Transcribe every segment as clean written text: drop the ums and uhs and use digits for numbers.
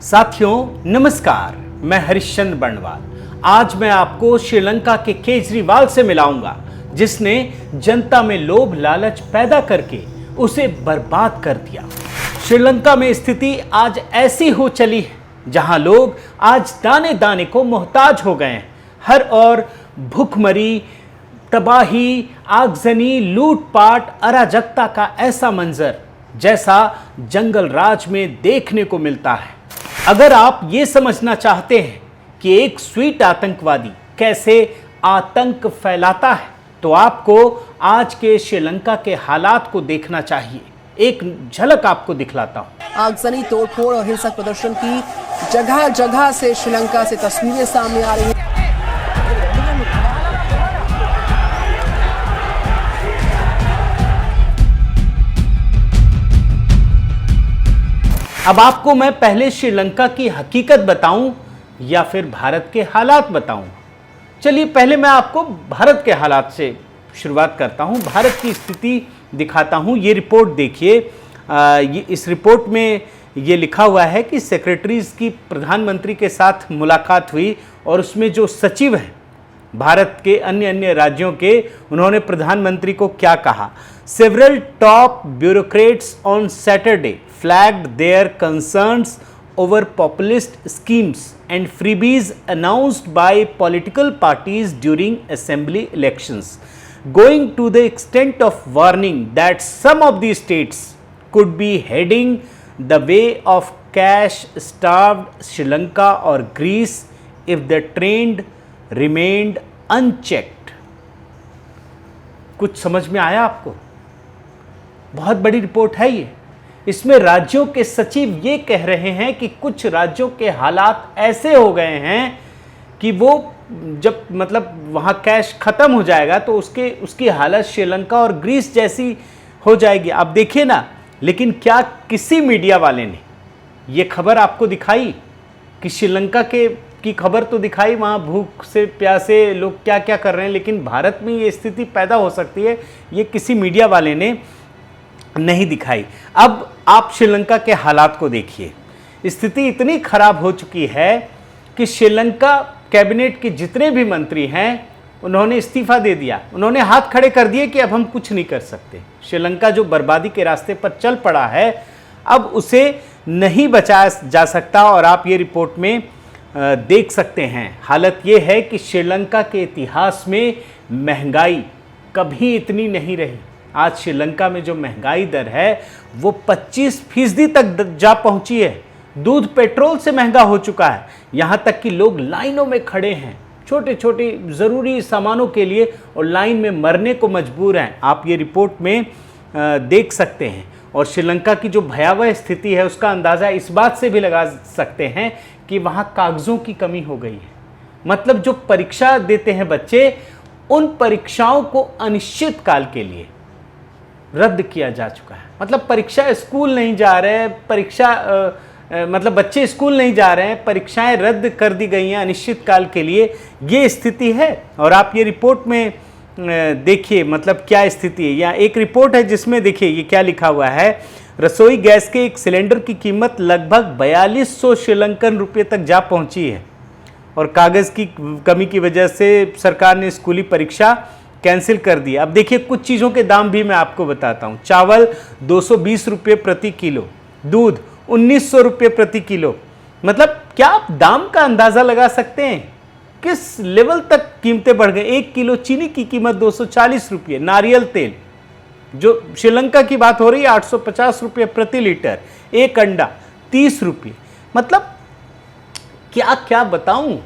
साथियों नमस्कार, मैं हरिश्चंद्र बर्णवाल। आज मैं आपको श्रीलंका के केजरीवाल से मिलाऊंगा, जिसने जनता में लोभ लालच पैदा करके उसे बर्बाद कर दिया। श्रीलंका में स्थिति आज ऐसी हो चली है जहां लोग आज दाने दाने को मोहताज हो गए हैं। हर ओर भूखमरी, तबाही, आगजनी, लूटपाट, अराजकता का ऐसा मंजर जैसा जंगल राज में देखने को मिलता है। अगर आप ये समझना चाहते हैं कि एक स्वीट आतंकवादी कैसे आतंक फैलाता है, तो आपको आज के श्रीलंका के हालात को देखना चाहिए। एक झलक आपको दिखलाता हूं। आगजनी, तोड़फोड़ और हिंसक प्रदर्शन की जगह जगह से श्रीलंका से तस्वीरें सामने आ रही हैं। अब आपको मैं पहले श्रीलंका की हकीकत बताऊं या फिर भारत के हालात बताऊं? चलिए पहले मैं आपको भारत के हालात से शुरुआत करता हूं, भारत की स्थिति दिखाता हूं। ये रिपोर्ट देखिए, इस रिपोर्ट में ये लिखा हुआ है कि सेक्रेटरीज की प्रधानमंत्री के साथ मुलाकात हुई और उसमें जो सचिव हैं भारत के अन्य अन्य राज्यों के, उन्होंने प्रधानमंत्री को क्या कहा। Several top bureaucrats on Saturday flagged their concerns over populist schemes and freebies announced by political parties during assembly elections, going to the extent of warning that some of these states could be heading the way of cash-starved Sri Lanka or Greece if the trend remained unchecked. कुछ समझ में आया आपको? बहुत बड़ी report है ये। इसमें राज्यों के सचिव ये कह रहे हैं कि कुछ राज्यों के हालात ऐसे हो गए हैं कि वो जब वहाँ कैश खत्म हो जाएगा तो उसकी हालत श्रीलंका और ग्रीस जैसी हो जाएगी। आप देखिए ना, लेकिन क्या किसी मीडिया वाले ने ये खबर आपको दिखाई कि श्रीलंका की खबर तो दिखाई, वहाँ भूख से प्यासे लोग क्या क्या कर रहे हैं, लेकिन भारत में ये स्थिति पैदा हो सकती है, ये किसी मीडिया वाले ने नहीं दिखाई। अब आप श्रीलंका के हालात को देखिए। स्थिति इतनी खराब हो चुकी है कि श्रीलंका कैबिनेट के जितने भी मंत्री हैं उन्होंने इस्तीफा दे दिया, उन्होंने हाथ खड़े कर दिए कि अब हम कुछ नहीं कर सकते। श्रीलंका जो बर्बादी के रास्ते पर चल पड़ा है, अब उसे नहीं बचाया जा सकता। और आप ये रिपोर्ट में देख सकते हैं, हालत ये है कि श्रीलंका के इतिहास में महंगाई कभी इतनी नहीं रही। आज श्रीलंका में जो महंगाई दर है वो 25% तक जा पहुंची है। दूध पेट्रोल से महंगा हो चुका है, यहाँ तक कि लोग लाइनों में खड़े हैं छोटे छोटे ज़रूरी सामानों के लिए और लाइन में मरने को मजबूर हैं। आप ये रिपोर्ट में देख सकते हैं। और श्रीलंका की जो भयावह स्थिति है उसका अंदाज़ा इस बात से भी लगा सकते हैं कि वहाँ कागज़ों की कमी हो गई है। मतलब जो परीक्षा देते हैं बच्चे, उन परीक्षाओं को अनिश्चित काल के लिए रद्द किया जा चुका है। मतलब परीक्षा स्कूल नहीं जा रहे हैं, बच्चे स्कूल नहीं जा रहे हैं, परीक्षाएं रद्द कर दी गई हैं अनिश्चित काल के लिए। ये स्थिति है। और आप ये रिपोर्ट में देखिए क्या स्थिति है। यहाँ एक रिपोर्ट है जिसमें देखिए ये क्या लिखा हुआ है। रसोई गैस के एक सिलेंडर की कीमत लगभग 4200 श्रीलंकन रुपये तक जा पहुंची है। और कागज़ की कमी की वजह से सरकार ने स्कूली परीक्षा कैंसिल कर दिया। अब देखिए कुछ चीज़ों के दाम भी मैं आपको बताता हूँ। चावल 220 रुपये प्रति किलो, दूध 1900 रुपये प्रति किलो। क्या आप दाम का अंदाज़ा लगा सकते हैं किस लेवल तक कीमतें बढ़ गई। 1 किलो चीनी की कीमत 240 रुपये। नारियल तेल, जो श्रीलंका की बात हो रही है, 850 रुपये प्रति लीटर। एक अंडा 30 रुपये। क्या क्या बताऊं,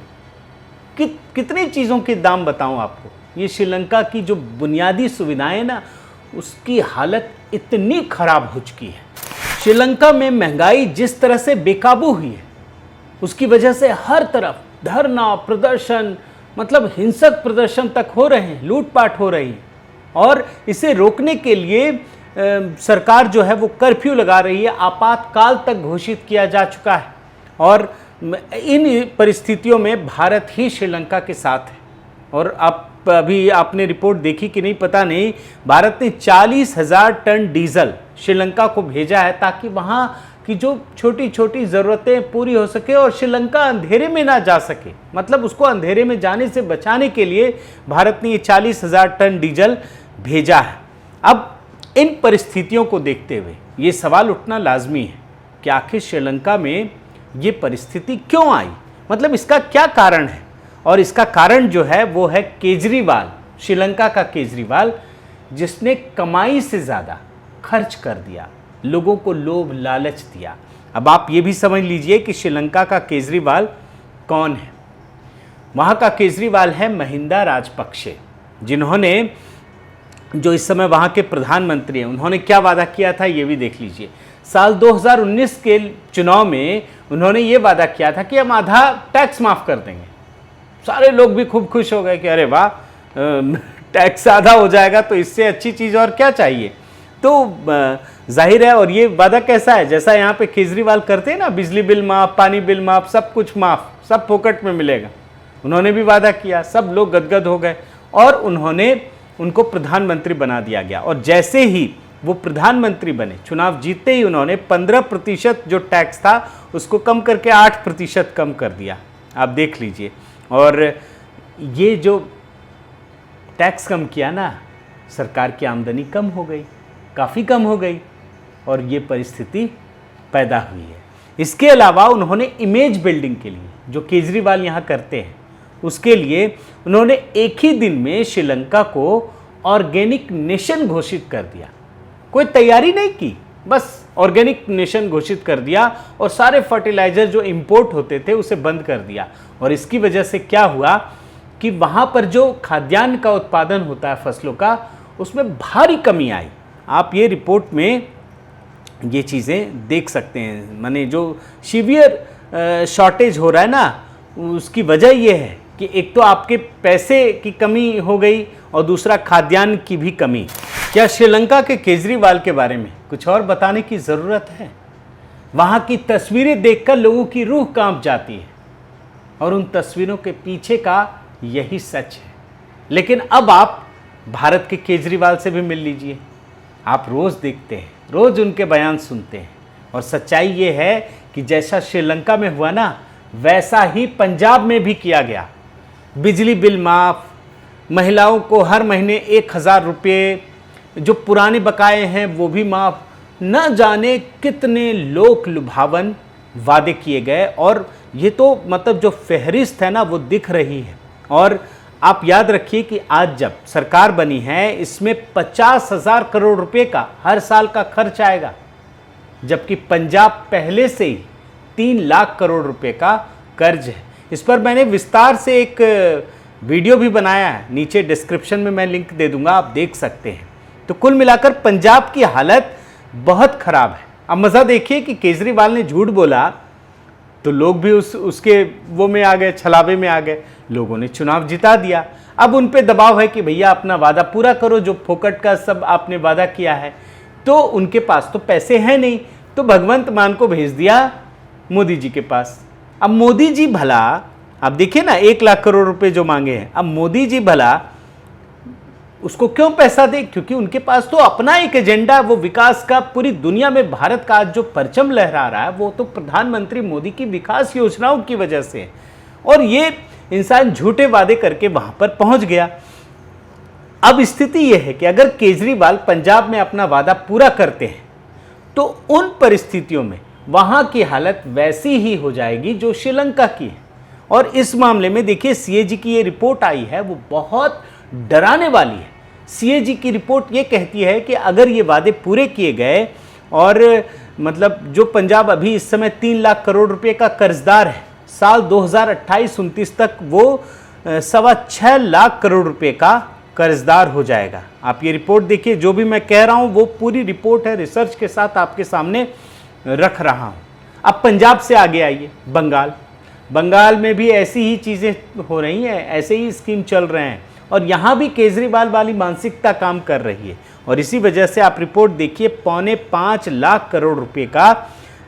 कितनी चीज़ों के दाम बताऊं आपको। ये श्रीलंका की जो बुनियादी सुविधाएं ना, उसकी हालत इतनी खराब हो चुकी है। श्रीलंका में महंगाई जिस तरह से बेकाबू हुई है, उसकी वजह से हर तरफ धरना, प्रदर्शन, हिंसक प्रदर्शन तक हो रहे हैं, लूटपाट हो रही है। और इसे रोकने के लिए सरकार जो है वो कर्फ्यू लगा रही है, आपातकाल तक घोषित किया जा चुका है। और इन परिस्थितियों में भारत ही श्रीलंका के साथ है। और अभी आपने रिपोर्ट देखी कि नहीं पता नहीं, भारत ने 40,000 टन डीजल श्रीलंका को भेजा है ताकि वहाँ कि जो छोटी छोटी ज़रूरतें पूरी हो सके और श्रीलंका अंधेरे में ना जा सके, मतलब उसको अंधेरे में जाने से बचाने के लिए भारत ने ये 40,000 टन डीजल भेजा है। अब इन परिस्थितियों को देखते हुए ये सवाल उठना लाजमी है कि आखिर श्रीलंका में ये परिस्थिति क्यों आई, मतलब इसका क्या कारण है। और इसका कारण जो है वो है केजरीवाल, श्रीलंका का केजरीवाल, जिसने कमाई से ज़्यादा खर्च कर दिया, लोगों को लोभ लालच दिया। अब आप ये भी समझ लीजिए कि श्रीलंका का केजरीवाल कौन है। वहाँ का केजरीवाल है महिंदा राजपक्षे, जिन्होंने, जो इस समय वहाँ के प्रधानमंत्री हैं, उन्होंने क्या वादा किया था ये भी देख लीजिए। साल 2019 के चुनाव में उन्होंने ये वादा किया था कि हम आधा टैक्स माफ़ कर देंगे। सारे लोग भी खूब खुश हो गए कि अरे वाह, टैक्स आधा हो जाएगा तो इससे अच्छी चीज़ और क्या चाहिए। तो जाहिर है, और ये वादा कैसा है, जैसा यहाँ पे केजरीवाल करते हैं ना, बिजली बिल माफ़, पानी बिल माफ़, सब कुछ माफ़, सब फोकट में मिलेगा। उन्होंने भी वादा किया, सब लोग गदगद हो गए और उनको प्रधानमंत्री बना दिया गया। और जैसे ही वो प्रधानमंत्री बने, चुनाव जीतते ही उन्होंने 15% जो टैक्स था उसको कम करके 8% कम कर दिया। आप देख लीजिए। और ये जो टैक्स कम किया ना, सरकार की आमदनी कम हो गई, काफ़ी कम हो गई, और ये परिस्थिति पैदा हुई है। इसके अलावा उन्होंने इमेज बिल्डिंग के लिए, जो केजरीवाल यहाँ करते हैं, उसके लिए उन्होंने एक ही दिन में श्रीलंका को ऑर्गेनिक नेशन घोषित कर दिया। कोई तैयारी नहीं की, बस ऑर्गेनिक नेशन घोषित कर दिया और सारे फर्टिलाइजर जो इंपोर्ट होते थे उसे बंद कर दिया। और इसकी वजह से क्या हुआ कि वहाँ पर जो खाद्यान्न का उत्पादन होता है फसलों का, उसमें भारी कमी आई। आप ये रिपोर्ट में ये चीज़ें देख सकते हैं। माने जो सीवियर शॉर्टेज हो रहा है ना, उसकी वजह ये है कि एक तो आपके पैसे की कमी हो गई और दूसरा खाद्यान्न की भी कमी। क्या श्रीलंका के केजरीवाल के बारे में कुछ और बताने की ज़रूरत है? वहाँ की तस्वीरें देखकर लोगों की रूह कांप जाती है और उन तस्वीरों के पीछे का यही सच है। लेकिन अब आप भारत के केजरीवाल से भी मिल लीजिए। आप रोज़ देखते हैं, रोज़ उनके बयान सुनते हैं, और सच्चाई ये है कि जैसा श्रीलंका में हुआ ना, वैसा ही पंजाब में भी किया गया। बिजली बिल माफ़, महिलाओं को हर महीने 1,000 रुपये, जो पुराने बकाए हैं वो भी माफ़, न जाने कितने लोक लुभावन वादे किए गए। और ये तो मतलब जो फहरिस्त है ना वो दिख रही है। और आप याद रखिए कि आज जब सरकार बनी है, इसमें 50,000 करोड़ रुपए का हर साल का खर्च आएगा, जबकि पंजाब पहले से ही 3 लाख करोड़ रुपए का कर्ज है। इस पर मैंने विस्तार से एक वीडियो भी बनाया है, नीचे डिस्क्रिप्शन में मैं लिंक दे दूंगा, आप देख सकते हैं। तो कुल मिलाकर पंजाब की हालत बहुत ख़राब है। अब मज़ा देखिए कि केजरीवाल ने झूठ बोला तो लोग भी उसके वो में आ गए, छलावे में आ गए, लोगों ने चुनाव जिता दिया। अब उन पे दबाव है कि भैया अपना वादा पूरा करो, जो फोकट का सब आपने वादा किया है। तो उनके पास तो पैसे हैं नहीं, तो भगवंत मान को भेज दिया मोदी जी के पास। अब मोदी जी भला, आप देखिए ना, 1 लाख करोड़ रुपए जो मांगे हैं, अब मोदी जी भला उसको क्यों पैसा दे? क्योंकि उनके पास तो अपना एक एजेंडा, वो विकास का, पूरी दुनिया में भारत का आज जो परचम लहरा रहा है वो तो प्रधानमंत्री मोदी की विकास योजनाओं की वजह से है। और ये इंसान झूठे वादे करके वहां पर पहुंच गया। अब स्थिति यह है कि अगर केजरीवाल पंजाब में अपना वादा पूरा करते हैं तो उन परिस्थितियों में वहां की हालत वैसी ही हो जाएगी जो श्रीलंका की है। और इस मामले में देखिए, सीएजी की ये रिपोर्ट आई है, वो बहुत डराने वाली है। सीएजी की रिपोर्ट ये कहती है कि अगर ये वादे पूरे किए गए, और मतलब जो पंजाब अभी इस समय 3 लाख करोड़ रुपए का कर्जदार है, साल 2028-29 तक वो 6.25 लाख करोड़ रुपए का कर्जदार हो जाएगा। आप ये रिपोर्ट देखिए, जो भी मैं कह रहा हूँ वो पूरी रिपोर्ट है, रिसर्च के साथ आपके सामने रख रहा हूँ। अब पंजाब से आगे आइए, बंगाल में भी ऐसी ही चीज़ें हो रही हैं, ऐसे ही स्कीम चल रहे हैं, और यहाँ भी केजरीवाल वाली मानसिकता काम कर रही है। और इसी वजह से आप रिपोर्ट देखिए, 4.25 लाख करोड़ रुपए का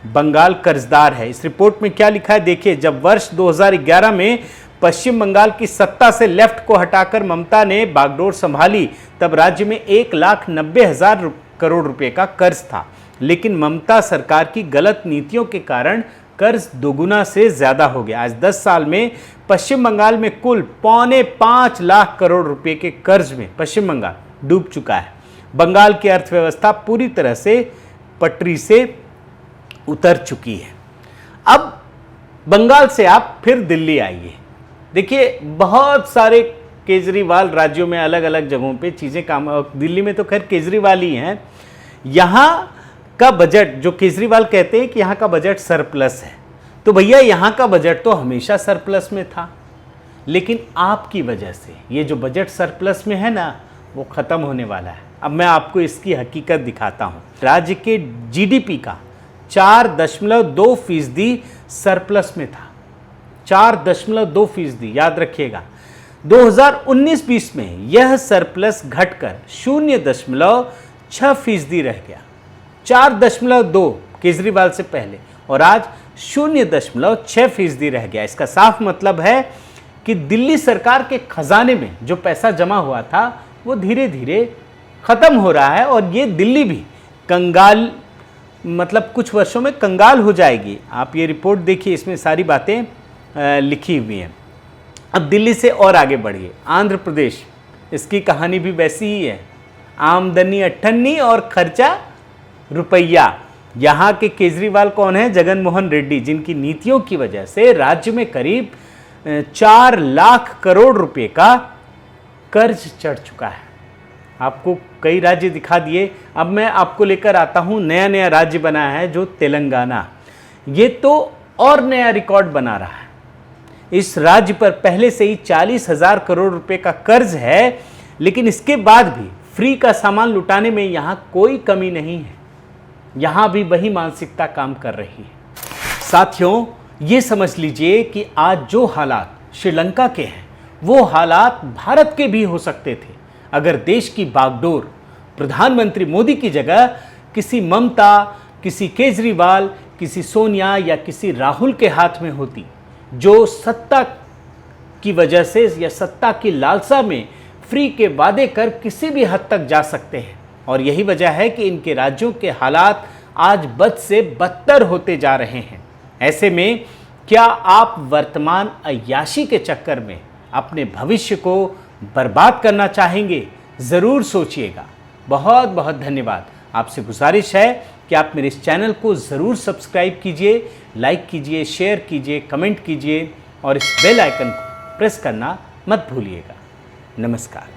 बंगाल कर्जदार है। इस रिपोर्ट में क्या लिखा है देखिए, जब वर्ष 2011 में पश्चिम बंगाल की सत्ता से लेफ्ट को हटाकर ममता ने बागडोर संभाली, तब राज्य में 1,90,000 करोड़ रुपए का कर्ज था। लेकिन ममता सरकार की गलत नीतियों के कारण कर्ज दोगुना से ज़्यादा हो गया। आज 10 साल में पश्चिम बंगाल में कुल 4.25 लाख करोड़ रुपए के कर्ज में पश्चिम बंगाल डूब चुका है। बंगाल की अर्थव्यवस्था पूरी तरह से पटरी से उतर चुकी है। अब बंगाल से आप फिर दिल्ली आइए। देखिए, बहुत सारे केजरीवाल राज्यों में अलग अलग जगहों पे चीज़ें काम, दिल्ली में तो खैर केजरीवाल ही हैं। यहाँ का बजट, जो केजरीवाल कहते हैं कि यहाँ का बजट सरप्लस है, तो भैया यहाँ का बजट तो हमेशा सरप्लस में था, लेकिन आपकी वजह से ये जो बजट सरप्लस में है ना, वो ख़त्म होने वाला है। अब मैं आपको इसकी हकीकत दिखाता हूँ। राज्य के जीडीपी का 4.2% सरप्लस में था। 4.2%, याद रखिएगा। 2019-20 में यह सरप्लस घटकर 0.6% रह गया। 4.2 केजरीवाल से पहले, और आज 0.6% रह गया। इसका साफ मतलब है कि दिल्ली सरकार के खजाने में जो पैसा जमा हुआ था वो धीरे धीरे खत्म हो रहा है, और ये दिल्ली भी कंगाल, मतलब कुछ वर्षों में कंगाल हो जाएगी। आप ये रिपोर्ट देखिए, इसमें सारी बातें लिखी हुई हैं। अब दिल्ली से और आगे बढ़िए, आंध्र प्रदेश, इसकी कहानी भी वैसी ही है। आमदनी 98 और खर्चा रुपया। यहाँ के केजरीवाल कौन है? जगन मोहन रेड्डी, जिनकी नीतियों की वजह से राज्य में करीब 4 लाख करोड़ रुपए का कर्ज चढ़ चुका है। आपको कई राज्य दिखा दिए, अब मैं आपको लेकर आता हूँ नया नया राज्य बना है जो तेलंगाना। ये तो और नया रिकॉर्ड बना रहा है। इस राज्य पर पहले से ही 40,000 करोड़ रुपए का कर्ज है, लेकिन इसके बाद भी फ्री का सामान लुटाने में यहाँ कोई कमी नहीं है। यहाँ भी वही मानसिकता काम कर रही है। साथियों, ये समझ लीजिए कि आज जो हालात श्रीलंका के हैं, वो हालात भारत के भी हो सकते थे अगर देश की बागडोर प्रधानमंत्री मोदी की जगह किसी ममता, किसी केजरीवाल, किसी सोनिया या किसी राहुल के हाथ में होती, जो सत्ता की वजह से या सत्ता की लालसा में फ्री के वादे कर किसी भी हद तक जा सकते हैं। और यही वजह है कि इनके राज्यों के हालात आज बद से बदतर होते जा रहे हैं। ऐसे में क्या आप वर्तमान अय्याशी के चक्कर में अपने भविष्य को बर्बाद करना चाहेंगे? ज़रूर सोचिएगा। बहुत बहुत धन्यवाद। आपसे गुजारिश है कि आप मेरे इस चैनल को ज़रूर सब्सक्राइब कीजिए, लाइक कीजिए, शेयर कीजिए, कमेंट कीजिए और इस बेल आइकन को प्रेस करना मत भूलिएगा। नमस्कार।